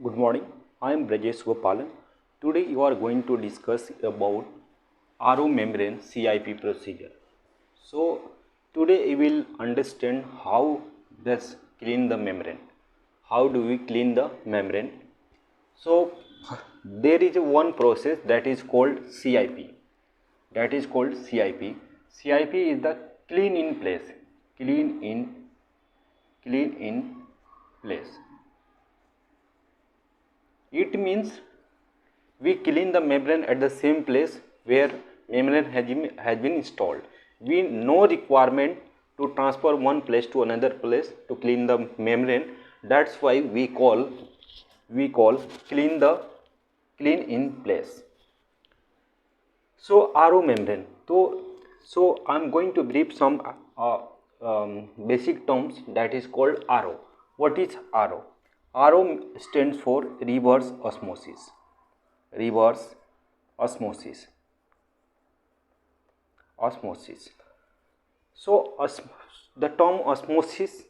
Good morning. I am Brajesh Gopalan. Today you are going to discuss about RO membrane CIP procedure. So today we will understand how does clean the membrane. How do we clean the membrane? So there is one process that is called CIP. That is called CIP. CIP is the clean in place. Clean in place. It means we clean the membrane at the same place where membrane has been installed. We no requirement to transfer one place to another place to clean the membrane. That's why we call clean in place. So RO membrane. So I'm going to brief some basic terms that is called RO. What is RO? RO stands for reverse osmosis. Reverse osmosis. Osmosis. So the term osmosis.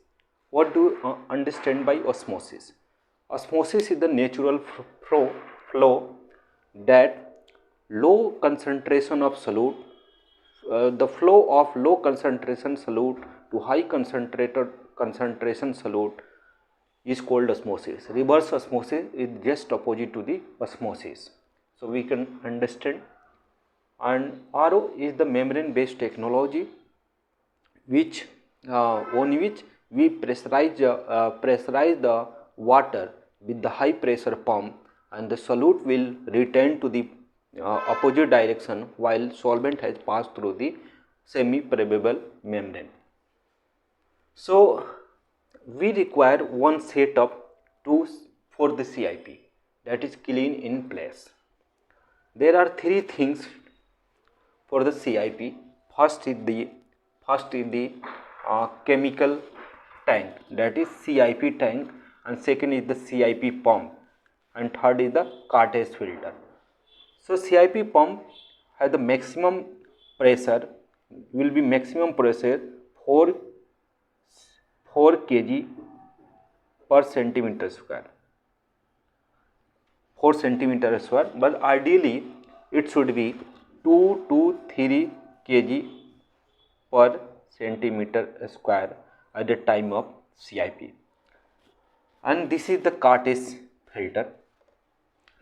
What do you understand by osmosis? Osmosis is the natural flow that low concentration of solute, the flow of low concentration solute to high concentration solute is called osmosis. Reverse osmosis is just opposite to the osmosis. So we can understand. And RO is the membrane based technology which on which we pressurize the water with the high pressure pump, and the solute will return to the opposite direction while solvent has passed through the semi permeable membrane. So we require one setup for the CIP, that is clean in place. There are three things for the CIP. First is the chemical tank, that is CIP tank, and second is the CIP pump, and third is the cartridge filter. So CIP pump has the maximum pressure, will be maximum pressure 4 kg per centimeter square. 4 centimeter square, but ideally it should be 2 to 3 kg per centimeter square at the time of CIP. And this is the cartridge filter.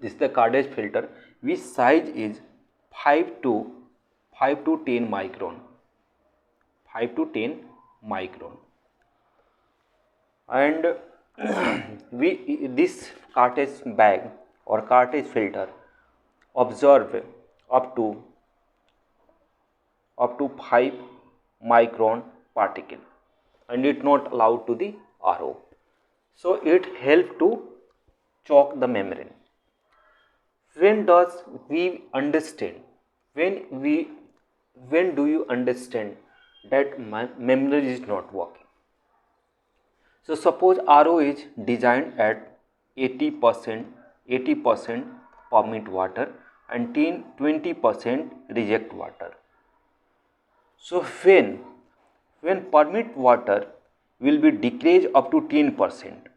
This is the cartridge filter, which size is 5 to 10 micron. 5 to 10 micron. And this cartridge bag or cartridge filter absorb up to 5 micron particle, and it not allowed to the RO. So it help to choke the membrane. When does we understand? When do you understand that membrane is not working? So suppose RO is designed at 80% permit water and 20% reject water. So when permit water will be decreased up to 10%,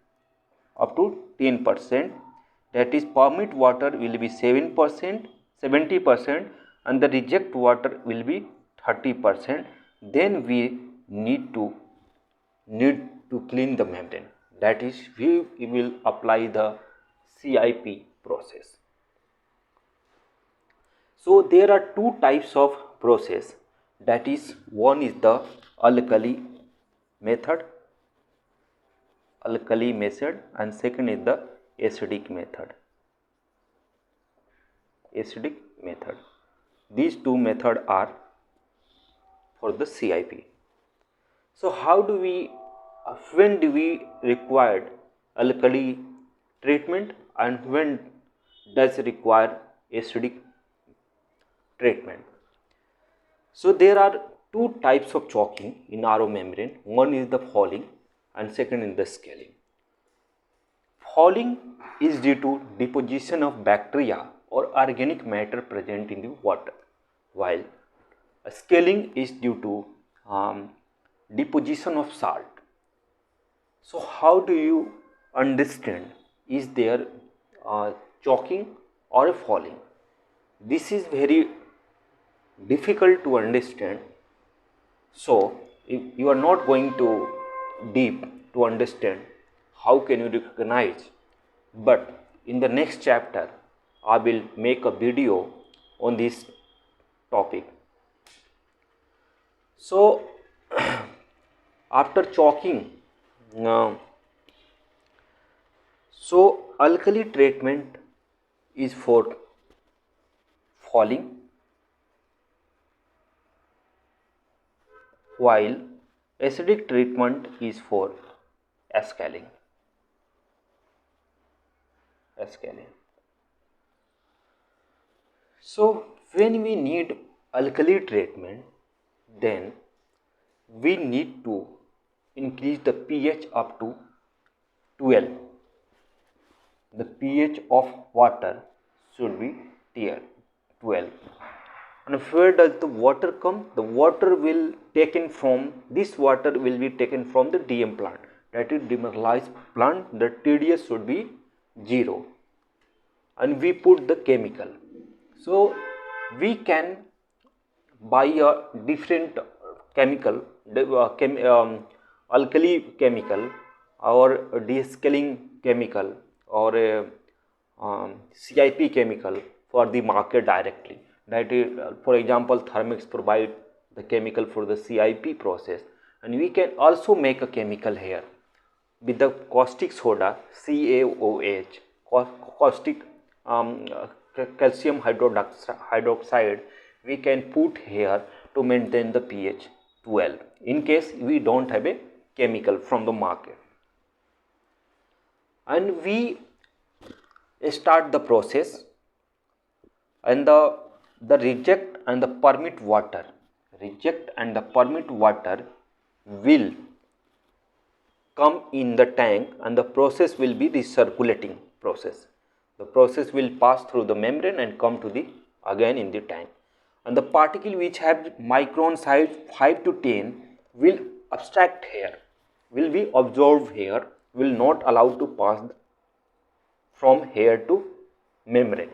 that is permit water will be 70%, and the reject water will be 30%, then we need to clean the membrane. That is, we will apply the CIP process. So there are two types of process, that is, one is the alkali method, and second is the acidic method. These two methods are for the CIP. So when do we require alkali treatment, and when does require acidic treatment? So there are two types of choking in RO membrane. One is the fouling and second is the scaling. Fouling is due to deposition of bacteria or organic matter present in the water, while scaling is due to deposition of salt. So how do you understand is there choking or falling. This is very difficult to understand. So if you are not going to deep to understand how can you recognize, but in the next chapter I will make a video on this topic. So after choking, uh, so alkali treatment is for falling, while acidic treatment is for escaling. So when we need alkali treatment, then we need to increase the pH up to 12. The pH of water should be 12. And where does the water come? The water will taken from, this water will be taken from the DM plant, that is demineralized plant. The TDS should be 0, and we put the chemical. So we can buy a different chemical, alkali chemical or descaling chemical or a CIP chemical for the market directly. That is, for example, Thermix provide the chemical for the CIP process, and we can also make a chemical here with the caustic soda CaOH, caustic calcium hydroxide we can put here to maintain the pH 12 in case we don't have a chemical from the market. And we start the process, and the reject and the permit water will come in the tank, and the process will be recirculating process. The process will pass through the membrane and come to the again in the tank, and the particle which have micron size 5 to 10 will abstract here, will be absorbed here, will not allow to pass from here to membrane.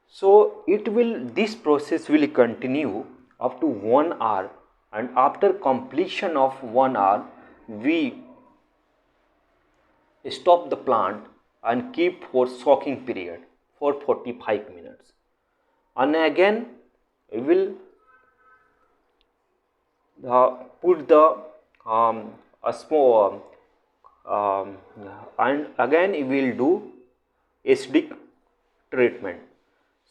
So this process will continue up to 1 hour, and after completion of 1 hour we stop the plant and keep for soaking period for 45 minutes, and again we will put the a small and again we will do acidic treatment.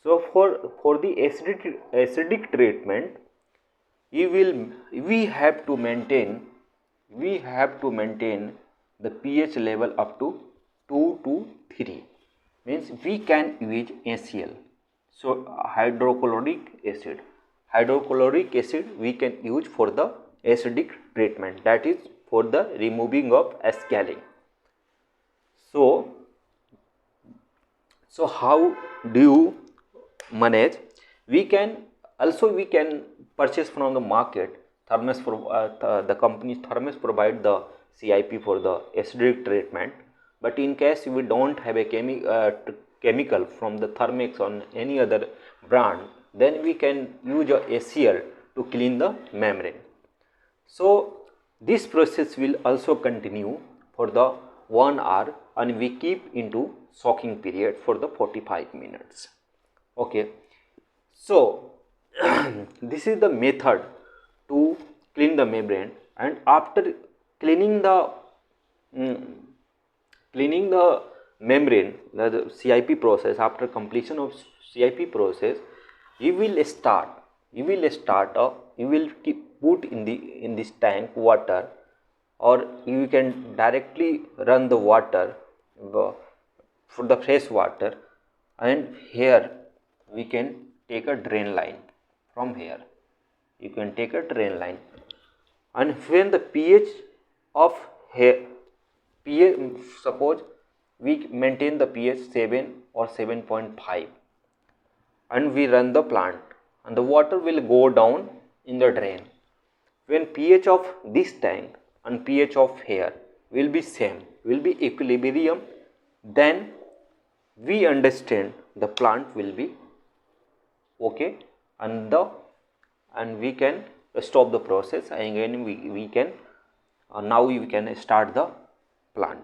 So for the acidic treatment, we have to maintain the pH level up to 2 to 3, means we can use ACl. So hydrochloric acid we can use for the acidic treatment, that is for the removing of escaling. So how do you manage? We can purchase from the market. The company Thermos provide the CIP for the acidic treatment, but in case we don't have a chemical from the Thermix or any other brand, then we can use a ACl to clean the membrane. So this process will also continue for the 1 hour, and we keep into soaking period for the 45 minutes. Okay, so this is the method to clean the membrane. And after cleaning the membrane, the CIP process, after completion of CIP process, you will put in this tank water, or you can directly run the water for the fresh water, and here we can take a drain line. From here you can take a drain line, and when the pH of here, suppose we maintain the pH 7 or 7.5, and we run the plant, and the water will go down in the drain. When pH of this tank and pH of here will be same, will be equilibrium, then we understand the plant will be okay, and we can stop the process, and again we can now we can start the plant.